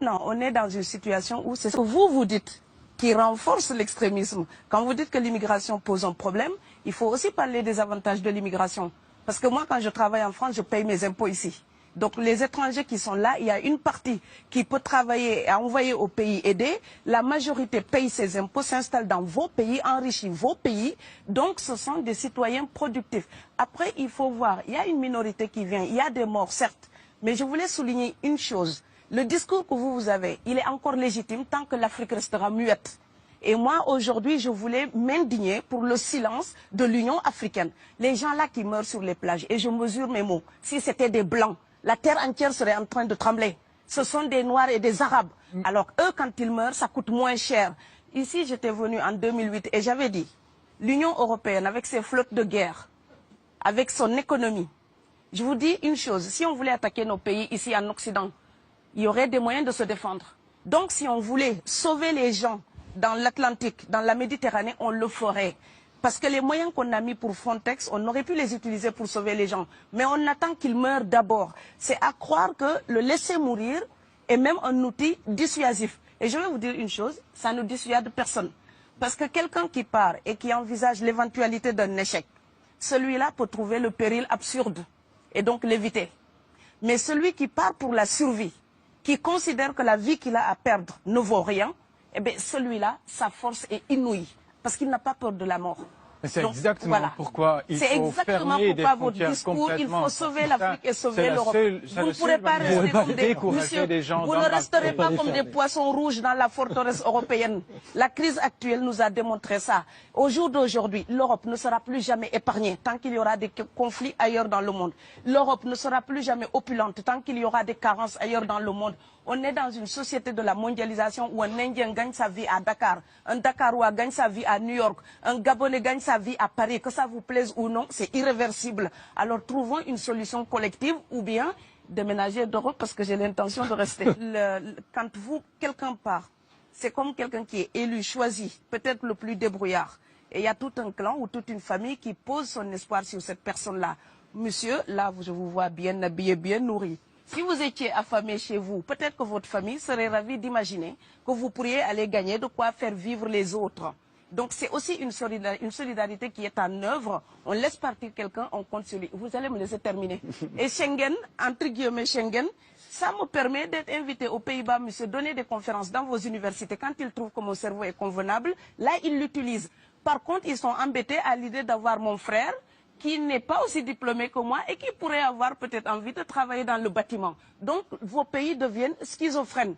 Maintenant, on est dans une situation où c'est ce que vous dites qui renforce l'extrémisme. Quand vous dites que l'immigration pose un problème, il faut aussi parler des avantages de l'immigration. Parce que moi, quand je travaille en France, je paye mes impôts ici. Donc les étrangers qui sont là, il y a une partie qui peut travailler et envoyer au pays aidé. La majorité paye ses impôts, s'installe dans vos pays, enrichit vos pays. Donc ce sont des citoyens productifs. Après, il faut voir, il y a une minorité qui vient, il y a des morts, certes. Mais je voulais souligner une chose. Le discours que vous avez, il est encore légitime tant que l'Afrique restera muette. Et moi, aujourd'hui, je voulais m'indigner pour le silence de l'Union africaine. Les gens là qui meurent sur les plages, et je mesure mes mots, si c'était des Blancs, la terre entière serait en train de trembler. Ce sont des Noirs et des Arabes. Alors eux, quand ils meurent, ça coûte moins cher. Ici, j'étais venu en 2008 et j'avais dit, l'Union européenne, avec ses flottes de guerre, avec son économie, je vous dis une chose, si on voulait attaquer nos pays ici en Occident, il y aurait des moyens de se défendre. Donc si on voulait sauver les gens dans l'Atlantique, dans la Méditerranée, on le ferait. Parce que les moyens qu'on a mis pour Frontex, on aurait pu les utiliser pour sauver les gens. Mais on attend qu'ils meurent d'abord. C'est à croire que le laisser mourir est même un outil dissuasif. Et je vais vous dire une chose, ça ne dissuade personne. Parce que quelqu'un qui part et qui envisage l'éventualité d'un échec, celui-là peut trouver le péril absurde et donc l'éviter. Mais celui qui part pour la survie, qui considère que la vie qu'il a à perdre ne vaut rien, eh bien celui-là, sa force est inouïe. Parce qu'il n'a pas peur de la mort. C'est exactement pourquoi il faut fermer des frontières complètement. Il faut sauver l'Afrique et sauver l'Europe. Vous ne pourrez pas rester comme des gens. Vous ne resterez pas comme des poissons rouges dans la forteresse européenne. La crise actuelle nous a démontré ça. Au jour d'aujourd'hui, l'Europe ne sera plus jamais épargnée tant qu'il y aura des conflits ailleurs dans le monde. L'Europe ne sera plus jamais opulente tant qu'il y aura des carences ailleurs dans le monde. On est dans une société de la mondialisation où un Indien gagne sa vie à Dakar, un Dakarois gagne sa vie à New York, un Gabonais gagne sa vie à Paris. Que ça vous plaise ou non, c'est irréversible. Alors trouvons une solution collective ou bien déménager d'Europe parce que j'ai l'intention de rester. Quand quelqu'un part, c'est comme quelqu'un qui est élu, choisi, peut-être le plus débrouillard. Et il y a tout un clan ou toute une famille qui pose son espoir sur cette personne-là. Monsieur, là, je vous vois bien habillé, bien nourri. Si vous étiez affamé chez vous, peut-être que votre famille serait ravie d'imaginer que vous pourriez aller gagner de quoi faire vivre les autres. Donc c'est aussi une solidarité qui est en œuvre. On laisse partir quelqu'un, on compte sur lui. Vous allez me laisser terminer. Et Schengen, entre guillemets Schengen, ça me permet d'être invité aux Pays-Bas, monsieur, donner des conférences dans vos universités. Quand ils trouvent que mon cerveau est convenable, là, ils l'utilisent. Par contre, ils sont embêtés à l'idée d'avoir mon frère, qui n'est pas aussi diplômé que moi et qui pourrait avoir peut-être envie de travailler dans le bâtiment. Donc, vos pays deviennent schizophrènes.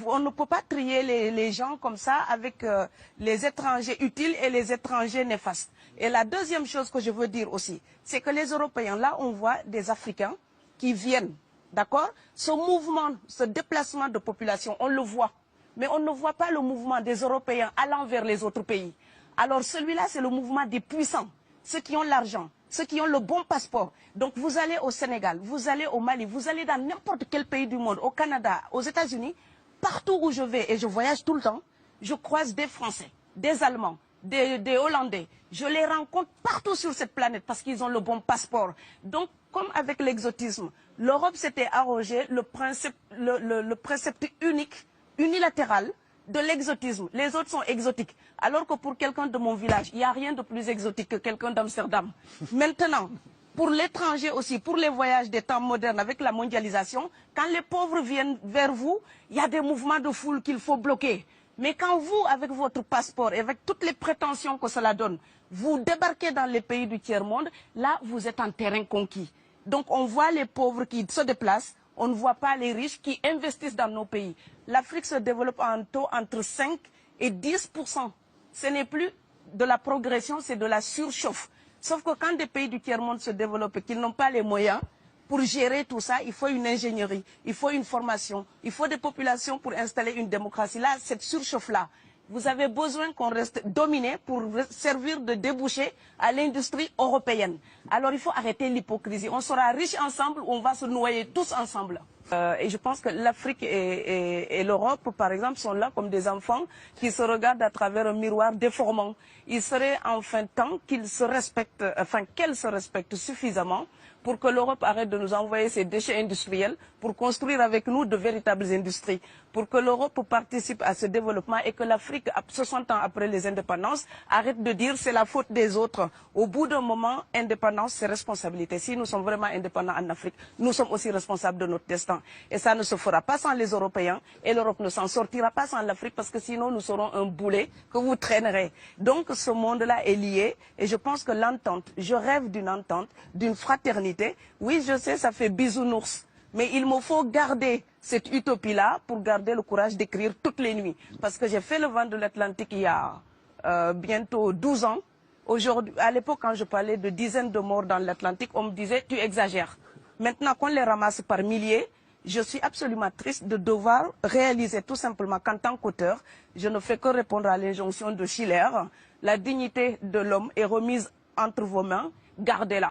On ne peut pas trier les gens comme ça avec les étrangers utiles et les étrangers néfastes. Et la deuxième chose que je veux dire aussi, c'est que les Européens, là, on voit des Africains qui viennent, d'accord? Ce mouvement, ce déplacement de population, on le voit. Mais on ne voit pas le mouvement des Européens allant vers les autres pays. Alors celui-là, c'est le mouvement des puissants, ceux qui ont l'argent, ceux qui ont le bon passeport. Donc vous allez au Sénégal, vous allez au Mali, vous allez dans n'importe quel pays du monde, au Canada, aux États-Unis, partout où je vais, et je voyage tout le temps, je croise des Français, des Allemands, des Hollandais. Je les rencontre partout sur cette planète parce qu'ils ont le bon passeport. Donc, comme avec l'exotisme, l'Europe s'était arrogé le précepte unique, unilatéral, de l'exotisme. Les autres sont exotiques. Alors que pour quelqu'un de mon village, il n'y a rien de plus exotique que quelqu'un d'Amsterdam. Maintenant, pour l'étranger aussi, pour les voyages des temps modernes avec la mondialisation, quand les pauvres viennent vers vous, il y a des mouvements de foule qu'il faut bloquer. Mais quand vous, avec votre passeport et avec toutes les prétentions que cela donne, vous débarquez dans les pays du tiers-monde, là, vous êtes en terrain conquis. Donc, on voit les pauvres qui se déplacent, on ne voit pas les riches qui investissent dans nos pays. L'Afrique se développe en taux entre 5 et 10%. Ce n'est plus de la progression, c'est de la surchauffe. Sauf que quand des pays du tiers-monde se développent et qu'ils n'ont pas les moyens, pour gérer tout ça, il faut une ingénierie, il faut une formation, il faut des populations pour installer une démocratie. Là, cette surchauffe-là, vous avez besoin qu'on reste dominé pour servir de débouché à l'industrie européenne. Alors il faut arrêter l'hypocrisie. On sera riches ensemble ou on va se noyer tous ensemble. Et je pense que l'Afrique et l'Europe, par exemple, sont là comme des enfants qui se regardent à travers un miroir déformant. Il serait enfin temps qu'ils se respectent, enfin qu'elles se respectent suffisamment pour que l'Europe arrête de nous envoyer ses déchets industriels pour construire avec nous de véritables industries, pour que l'Europe participe à ce développement et que l'Afrique, 60 ans après les indépendances, arrête de dire c'est la faute des autres. Au bout d'un moment, indépendance, c'est responsabilité. Si nous sommes vraiment indépendants en Afrique, nous sommes aussi responsables de notre destin. Et ça ne se fera pas sans les Européens et l'Europe ne s'en sortira pas sans l'Afrique parce que sinon nous serons un boulet que vous traînerez. Donc ce monde-là est lié et je pense que l'entente, je rêve d'une entente, d'une fraternité. Oui, je sais, ça fait bisounours. Mais il me faut garder cette utopie-là pour garder le courage d'écrire toutes les nuits. Parce que j'ai fait le vent de l'Atlantique il y a bientôt 12 ans. Aujourd'hui, à l'époque, quand je parlais de dizaines de morts dans l'Atlantique, on me disait « tu exagères ». Maintenant qu'on les ramasse par milliers, je suis absolument triste de devoir réaliser tout simplement qu'en tant qu'auteur, je ne fais que répondre à l'injonction de Schiller. La dignité de l'homme est remise entre vos mains, gardez-la.